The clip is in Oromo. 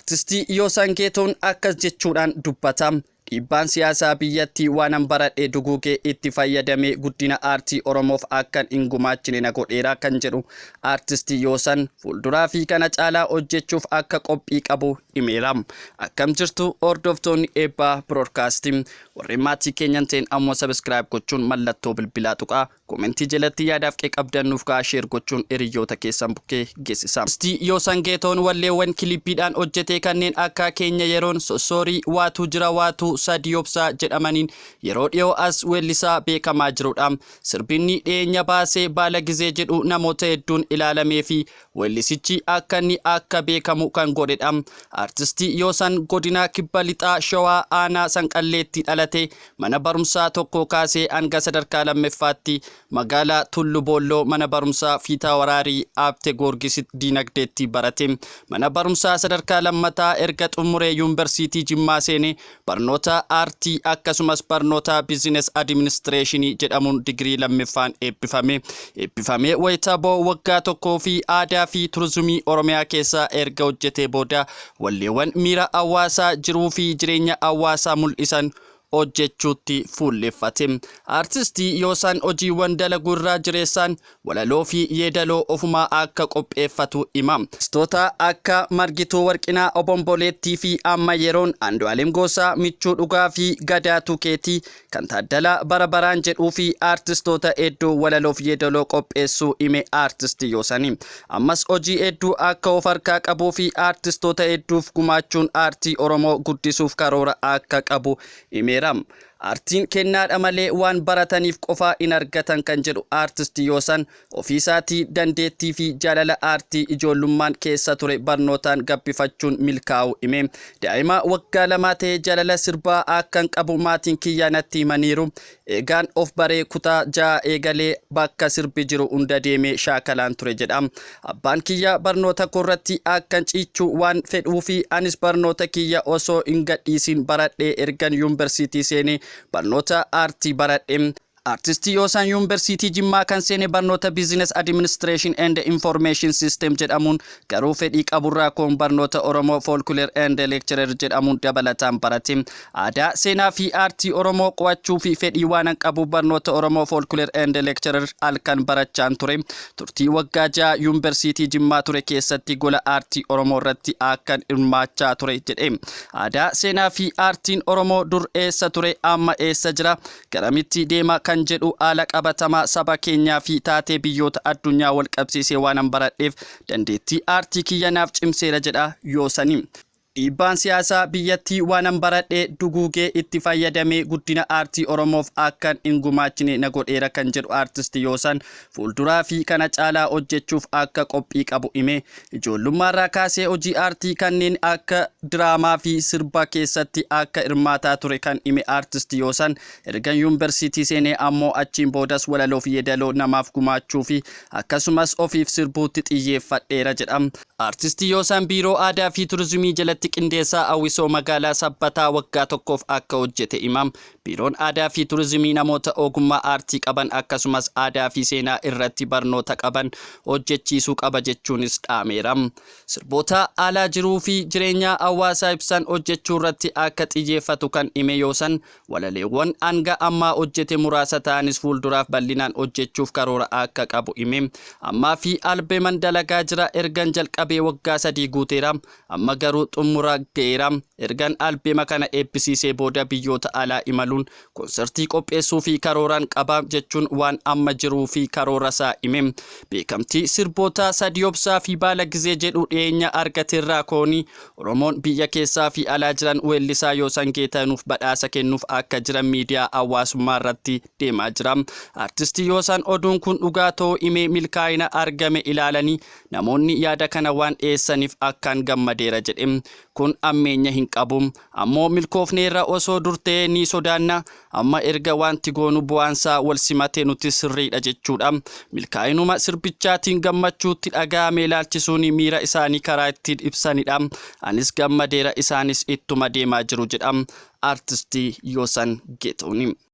Artistii Yoosan Geetahuun akkas jechuudhaan dubbatam. Dhiibbaan siyaasaa biyyattii waan baradhee duguugee itti fayyadamee guddina aartii Oromoof akkan hin gumaachine na godheera kan jedhu Artistii Yoosan fuulduraa fi kana caalaa hojjechuuf akka qophii qabu himeera. Akkam jirtu hordoftoonni Eebbaa Broadcasting warri maatii keenyan ta'an ammoo subscribe gochuun mallattoo bilbilaa tuqaa komentii jalatti yaadaaf qabdannuuf share gochuun hiriyoota keessan bukkee geessisa. Artistii Yoosan Geetahuun walleewwan kilippiidhaan hojjete kanneen akka keenya yeroon sossoorii waatu jira waatu Sadii Obsaa jedhamaniin yeroo dhiyoo as weellisaa beekamaa jirudha. Sirbinni dhiyeenya baasee baala gizee jedhu namoota hedduun ilaalamee fi weellisichi akka beekamu kan godhedha. Artistii Yoosan godina Kibba Lixaa Shawaa Aanaa Sanqalleetti dhalate mana barumsaa tokko kaasee hanga sadarkaa lammaffaatti magaalaa Tullu Boolloo mana barumsaa Fiitaa Waraarii Aabte Goorgis Diinagdeetti barate. Mana barumsaa sadarkaa lammataa erga xumuree yuunivarsiitii Jimmaa seenee barnoota aartii akkasumas barnoota business administration jedhamuun digirii lammaffaan eebbifame wayita boo waggaa tokkoo fi aadaa fi turizimii Oromiyaa keessa erga hojjetee booda walleewwan miira hawaasaa jiruu fi jireenya hawaasaa mul'isan hojjechuutti fuulleffate. Artistii Yoosan hojiiwwan dalaguu irraa jireessaan walaloo fi yeedaloo ofumaa akka qopheeffatu hima. Artistoota akka Margituu Warqinaa Obomboleettii fi amma yeroon Andu'aalem Goosaa Michuu Dhugaa fi Gadaa Tukeetii kan Taaddalaa Barabaraan jedhuu fi artistoota hedduu walaloo fi yeedaloo qopheessuu hime Artistii Yoosanii. Ammas hojii hedduu akka of harkaa qabuu fi artistoota hedduuf gumaachuun aartii Oromoo guddisuuf karoora akka qabu hime. Artiin kennaadha malee waan barataniif qofaa hin argatan kan jedhu Artistii Yoosan ofiisaatii dandeettii fi jaalala aartii ijoollummaan keessa ture barnootaan gabbifachuun milkaa'u hime. Daa'ima waggaa 2 ta'ee jaalala sirbaa akkan qabu maatiin kiyyaa natti himaniiru. Eegaan of baree kutaa 6 eegalee bakka sirbi jiru hunda deemee shaakalaan ture jedha. Abbaan kiyyaa barnoota koorratti akkan ciichuu waan fedhuu fi anis barnoota kiyya osoo hin gadhiisin baradhee ergan yuunivarsiitii seenee barnoota aartii baradhe. Artistii Yoosan yuunivarsiitii Jimmaa kan seene barnoota business administration and information system jedhamuun garuu fedhii qaburraa koon barnoota Oromoo folklore and lecturer jedhamuun dabalataan barate. Aadaa seenaa fi aartii Oromoo qo'achuu fi fedhii waan qabu barnoota Oromoo folklore and lecturer halkan barachaan ture. Turtii waggaa 6 yuunivarsiitii Jimmaa ture keessatti gola aartii Oromoo irratti akkan hirmaachaa ture jedhe. Aadaa seenaa fi aartiin Oromoo dur eessa ture amma eessa jira garamitti deema kan jedhu haala qabatamaa saba keenyaa fi taatee biyyoota addunyaa wal qabsiisee waan baradheef dandeettii aartii kiyyanaaf cimseera jedha Yoosanii. Dhiibbaan siyaasaa biyyattii waan baradhee duguugee itti fayyadamee guddina aartii Oromoof akkan hin gumaachine na godheera kan jedhu Artistii Yoosan fuulduraa fi kana caalaa hojjechuuf akka qophii qabu hime. Ijoollummaarraa kaasee hojii aartii kanneen akka diraamaa fi sirba keessatti akka hirmaataa ture kan hime Artistii Yoosan erga yuunivarsiitii seenee ammoo achiin boodas walaloo fi yeedaloo namaaf gumaachuu fi akkasumas ofiif sirbuutti xiyyeeffadheera jedha. Artistii Yoosan biiroo aadaa fi turizimii jalatti qindeessaa hawwisoo magaalaa Sabbataa waggaa tokkoof akka hojjete himam. Biiroon aadaa fi turizimii namoota ogummaa aartii qaban akkasumas aadaa fi seenaa irratti barnoota qaban hojjechiisuu qaba jechuunis dhaameera. Sirboota alaa jiruu fi jireenya hawaasaa ibsan hojjechuu irratti akka xiyyeeffatu kan hime Yoosan walaleewwan hanga ammaa hojjete muraasa ta'anis fuulduraaf bal'inaan hojjechuuf karoora akka qabu hime. Ammaa fi albeeman dalagaa jira ergan jalqabee waggaa 3 guuteera. Amma garuu xumura geera. Ergan albeema kana eebbisiisee booda biyyoota alaa imaluun konsertii qopheessuu fi karooraan qaba jechuun waan amma jiruu fi karoora isaa hime. Beekamtii sirboota Sadii Obsaa fi baala gizee jedhu dhiyeenya argateerraa kooni Oromoon biyya keessaa fi alaa jiran weellisaa Yoosan Geetahuuf badhaasa kennuuf akka jiran miidiyaa hawaasummaa irratti deemaa jira. Artistii Yoosan oduun kun dhugaa ta'uu hime milkaa'ina argame ilaalanii namoonni yaada kana waan dhiyeessaniif akkaan gammadeera jedhe. Kun ammeenya hin qabu ammoo milkoofneerra osoo durtee ni sodaanna amma erga wanti goonu bu'aansaa wal simatee nuti sirriidha jechuudha. Milkaa'inuma sirbichaatiin gammachuutti dhaga'ame ilaalchisuun miira isaanii karaa ittiin ibsanidha. Anis gammadeera isaanis ittuma deemaa jiru jedha Artistii Yoosan Geetahuun.